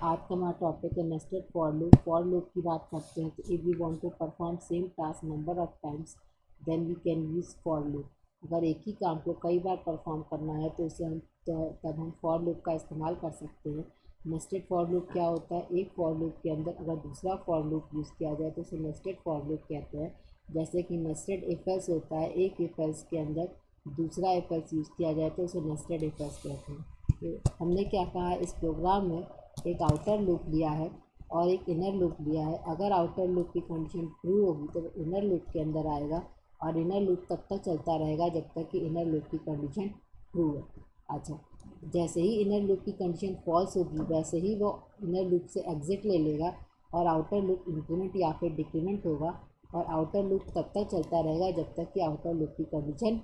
आज का हमारा टॉपिक है nested for loop. For loop की बात करते हैं तो if we want to perform same task number of times then we can use for loop. अगर एक ही काम को कई बार परफॉर्म करना है तो उसे हम तब हम फॉर लूप का इस्तेमाल कर सकते हैं। नेस्टेड फॉर लूप क्या होता है? एक फॉर लूप के अंदर अगर दूसरा फॉर लूप यूज़ किया जाए तो उसे नेस्टेड फॉर लूप कहते हैं। जैसे कि नेस्टेड इफ एल्स होता है, एक इफ एल्स के अंदर दूसरा इफ एल्स यूज़ किया जाए तो उसे नेस्टेड इफ एल्स कहते हैं। तो हमने क्या कहा, इस प्रोग्राम में एक आउटर लूप लिया है और एक इनर लूप लिया है। अगर आउटर लूप की कंडीशन ट्रू होगी तो इनर लूप के अंदर आएगा और इनर लूप तब तक चलता रहेगा जब तक कि इनर लूप की कंडीशन ट्रू है। अच्छा, जैसे ही इनर लूप की कंडीशन फॉल्स होगी वैसे ही वो इनर लूप से एग्जिट ले लेगा और आउटर लूप इंक्रीमेंट या फिर डिक्रीमेंट होगा और आउटर लूप तब तक चलता रहेगा जब तक कि आउटर लूप की कंडीशन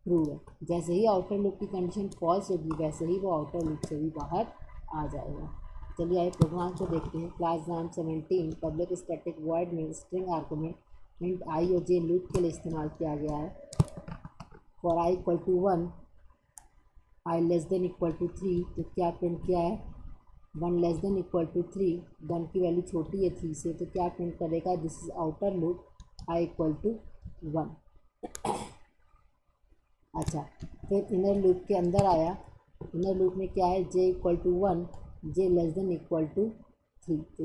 ट्रू है। जैसे ही आउटर लूप की कंडीशन फॉल्स होगी वैसे ही वो आउटर लूप से भी बाहर आ जाएगा। चलिए आइए प्रोग्राम को देखते हैं। क्लास नाम 17 पब्लिक स्टैटिक वॉइड में स्ट्रिंग आर्गुमेंट इंट आई और जे लूप के लिए इस्तेमाल किया गया है। For I equal to 1, I less than equal to 3, तो क्या प्रिंट किया है? 1 लेस देन इक्वल टू 3, 1 की वैल्यू छोटी है 3 से, तो क्या प्रिंट करेगा? This is outer loop I equal to 1। अच्छा, फिर इनर लूप के अंदर आया। इनर लूप में क्या है? J equal to 1, J less than equal to 3, तो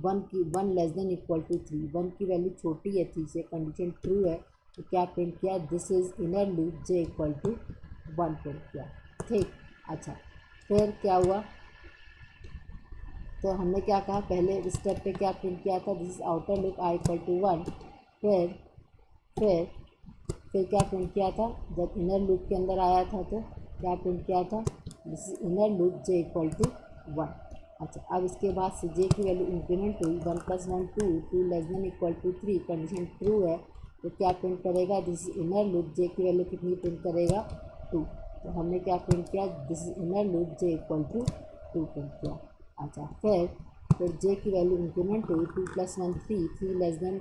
1 लेस देन इक्वल टू 3, 1 की वैल्यू छोटी है 3 से, कंडीशन ट्रू है, तो क्या प्रिंट किया? This is inner loop J equal to 1 print किया। ठीक। अच्छा, फिर क्या हुआ? तो हमने क्या कहा पहले स्टेप पे, क्या प्रिंट किया था? This is outer loop I equal to 1। फिर फिर क्या प्रिंट किया था? जब इनर लूप के अंदर आया था तो क्या प्रिंट किया था? This is inner loop J equal to 1। अच्छा, अब इसके बाद से जे की वैल्यू इंक्रीमेंट हुई, 1 + 1 2, 2 less than equal to 3, condition true है, तो क्या प्रिंट करेगा? This is inner loop J की वैल्यू कितनी प्रिंट करेगा? 2। तो हमने क्या प्रिंट किया? This is inner loop J equal to 2 print किया। अच्छा, फिर जे की वैल्यू इंक्रीमेंट हुई, 2 + 1 3, 3 less than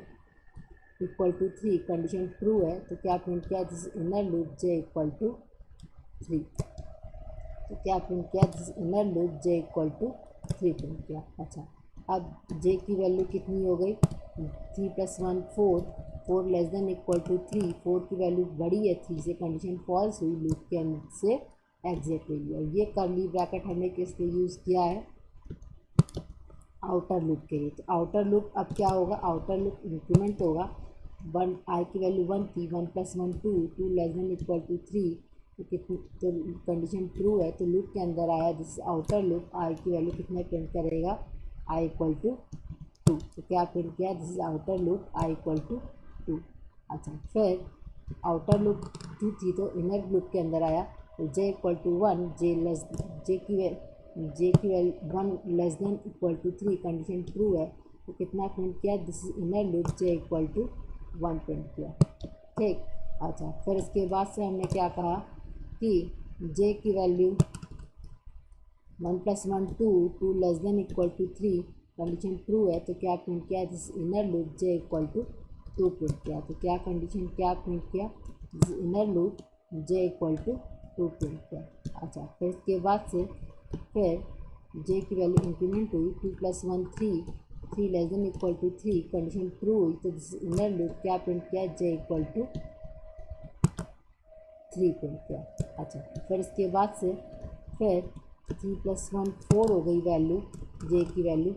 equal to 3, condition true है, तो क्या प्रिंट किया? This inner loop J equal to 3। तो क्या प्रिंट किया? This inner loop J equal to 3 print किया। अच्छा, अब जे की वैल्यू कितनी हो गई? 3 + 1 4, 4 लेस देन इक्वल टू 3, 4 की वैल्यू बड़ी है 3 से, कंडीशन फॉल्स हुई, लूप के अंदर से एग्जिट ले लिया। ये कर्ली ब्रैकेट हमने किस लिए यूज़ किया है? आउटर लूप के लिए। तो आउटर लूप अब क्या होगा? आउटर लूप इंक्रीमेंट होगा। 1 आई की वैल्यू 1 थी, 1 + 1 2, 2 लेस देन इक्वल टू 3, तो कितनी, तो कंडीशन ट्रू है, तो लूप के अंदर आया। दिस आउटर लूप आई की वैल्यू कितने प्रिंट करेगा? आई इक्वल टू 2, तो क्या प्रिंट किया? This is outer loop I equal to 2। अच्छा, फिर आउटर लूप 2 थी तो इनर लूप के अंदर आया, तो जे इक्वल टू 1, जे की value 1 less than equal to 3, condition true है, तो कितना प्रिंट किया? This is inner loop J equal to 1 print किया। ठीक। अच्छा, फिर इसके बाद से हमने क्या कहा कि जे की value 1 + 1 2, 2 less than equal to 3, condition true है, तो क्या प्रिंट किया? This inner loop J equal to 2 print किया। तो क्या कंडीशन, क्या प्रिंट किया? This inner loop J equal to 2 print किया। अच्छा, फिर इसके बाद से फिर जे की वैल्यू इंक्रीमेंट हुई, 2 + 1 3, 3 less than equal to 3, condition true हुई, तो दिस इनर लूप क्या प्रिंट किया? जे इक्वल टू 3 प्रिंट किया। अच्छा, फिर इसके बाद से फिर 3 + 1 4 हो गई वैल्यू, जे की value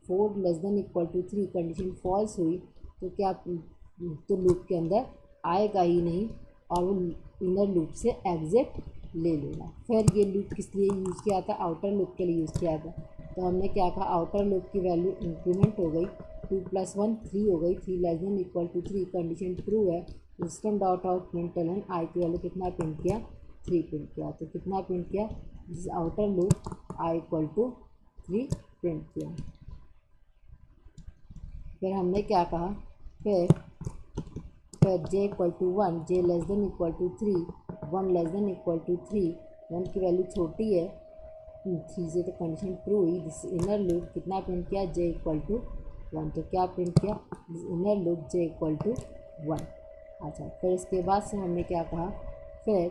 4 less than equal to 3, condition false हुई, तो क्या, तो लूप के अंदर आएगा ही नहीं और वो इनर लूप से एग्जिट ले लेगा। फिर ये लूप किस लिए यूज़ किया था? आउटर लूप के लिए यूज़ किया था। तो हमने क्या कहा? आउटर लूप की वैल्यू इंक्रीमेंट हो गई, 2 + 1 3 हो गई, 3 less than equal to 3, condition true है, system dot out println I की वैल्यू कितना प्रिंट किया? 3 प्रिंट किया। तो कितना प्रिंट किया? This outer loop I equal to 3 print किया। फिर हमने क्या कहा? फिर J equal to 1, J less than equal to 3, 1 less than equal to 3, 1 की वैल्यू छोटी है 3 से, तो कंडीशन ट्रू हुई, दिस इनर लूप कितना प्रिंट किया? जे इक्वल टू 1, तो क्या प्रिंट किया? This inner loop J equal to 1। अच्छा, फिर इसके बाद से हमने क्या कहा? फिर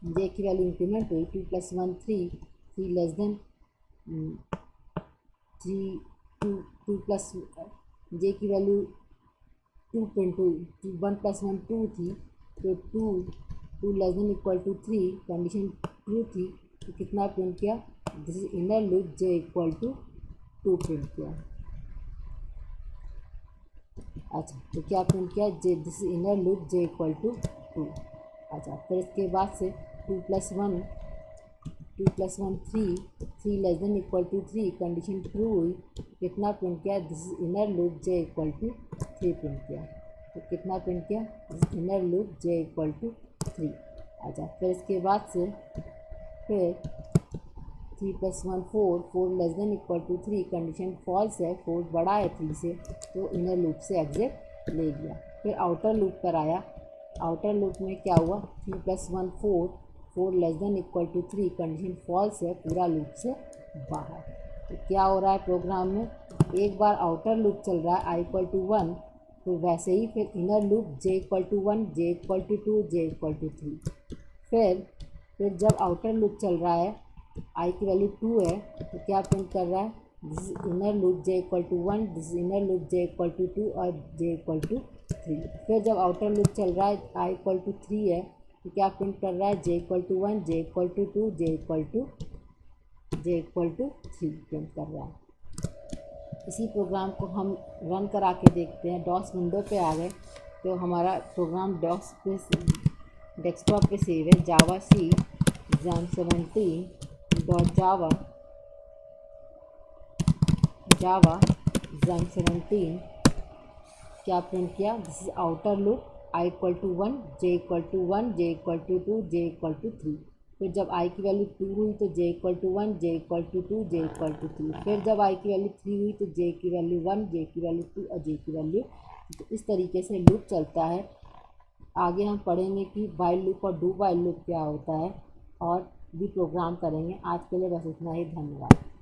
जे की वैल्यू इंक्रीमेंट हुई, 2 + 1 3, 3 less than three two plus J की वैल्यू 2.2, 1 + 1 2 थी, तो two less than equal to 3 condition true थी, तो कितना प्रिंट किया, this is inner loop J equal to 2 print किया। अच्छा, तो क्या प्रिंट किया, J this is inner loop J equal to 2। अच्छा, फिर इसके बाद से 2 + 1 3 less than equal to 3 condition true हुई, कितना प्रिंट किया, this is inner loop J equal to 3 print किया। तो कितना प्रिंट किया, this is inner loop J equal to 3। अच्छा, फिर इसके बाद से फिर 3 + 1 4 less than equal to 3 condition false है, 4 बड़ा है 3 से, तो इनर लूप से एग्जिट ले लिया। फिर आउटर लूप पर आया, आउटर लूप में क्या हुआ, 3 + 1 4 less than equal to 3 condition false है, पूरा लूप से बाहर। तो क्या हो रहा है प्रोग्राम में, एक बार आउटर लूप चल रहा है i = 1, तो वैसे ही फिर inner loop j = 1 j = 2 j = 3। फिर जब आउटर लूप चल रहा है, i की वैल्यू 2 है, तो क्या प्रिंट कर रहा है, this is inner loop j = 1, this is inner loop j = 2 और j = 3। फिर जब आउटर लूप चल रहा है, i = 3 है, तो क्या प्रिंट कर रहा है, j = 1 j = 2 j = 3 प्रिंट कर रहा है। इसी प्रोग्राम को हम रन करा के देखते हैं। डॉस विंडो पे आ गए, तो हमारा प्रोग्राम डेस्कटॉप पे सेव है, जावा-c exam17.java क्या प्रिंट किया, this is outer loop i = 1 j = 1 j = 2 j = 3। फिर जब i की वैल्यू 2 हुई तो j = 1 j = 2 j = 3। फिर जब i की वैल्यू 3 हुई तो j की वैल्यू 1 j की वैल्यू 2 और j की वैल्यू। तो इस तरीके से लूप चलता है। आगे हम पढ़ेंगे कि वाइल लूप और डू वाइल लूप क्या होता है, और भी प्रोग्राम करेंगे। आज के लिए बस इतना ही, धन्यवाद।